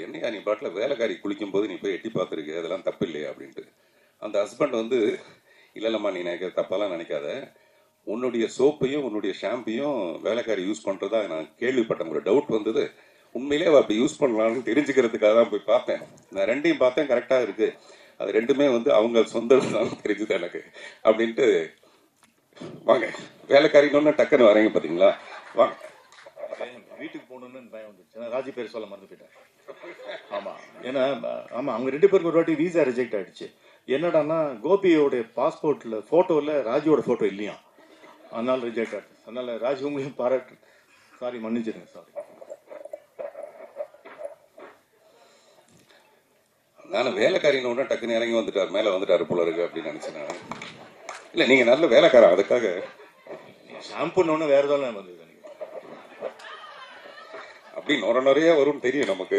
என்னையா நீ பாட்டில் வேலைக்காரி குளிக்கும் போது நீ போய் எட்டி பார்த்துருக்க, அதெல்லாம் தப்பு இல்லையா அப்படின்ட்டு. அந்த ஹஸ்பண்ட் வந்து இல்லைல்லம்மா நீ நினைக்கிற தப்பாலாம் நினைக்காத, உன்னுடைய சோப்பையும் உன்னுடைய ஷாம்பையும் வேலைக்காரி யூஸ் பண்ணுறதா நான் கேள்விப்பட்டேன், ஒரு டவுட் வந்தது. உண்மையிலே அவள் அப்படி யூஸ் பண்ணலான்னு தெரிஞ்சுக்கிறதுக்காக தான் போய் பார்த்தேன். நான் ரெண்டையும் பார்த்தேன், கரெக்டாக இருக்குது. அது ரெண்டுமே வந்து அவங்க சொந்தம் தான் தெரிஞ்சுது எனக்கு அப்படின்ட்டு. வாங்க வேலைக்காரின்னு டக்குன்னு வரீங்க பார்த்தீங்களா, வாங்க. வீட்டுக்கு போகணுன்னு பயம் வந்துச்சு. ஏன்னா ராஜி பேர் சொல்ல மறந்து போயிட்டேன். ஆமாம், ஏன்னா ஆமாம் அவங்க 2 பேருக்கு ஒரு வாட்டி வீசா ரிஜெக்ட் ஆகிடுச்சு. என்னடான்னா கோபியோடைய பாஸ்போர்ட்டில் ஃபோட்டோவில் ராஜியோட ஃபோட்டோ இல்லையா, அதனால ரிஜெக்ட் ஆகிடுச்சு. அதனால் ராஜி உங்களையும் பாராட்டு, சாரி மன்னிச்சிருங்க, சாரி. நான் வேலைக்காரின்னு ஒன்று டக்குன்னு இறங்கி வந்துட்டார், மேலே வந்துட்டாரு போல இருக்கு அப்படின்னு நினச்சேன் நான். இல்லை நீங்கள் நல்ல வேலைக்காரன், அதுக்காக ஷாம்புன்னு வேறு ஏதாவது வந்தது அப்படி நிறைய வரும்னு தெரியும் நமக்கு.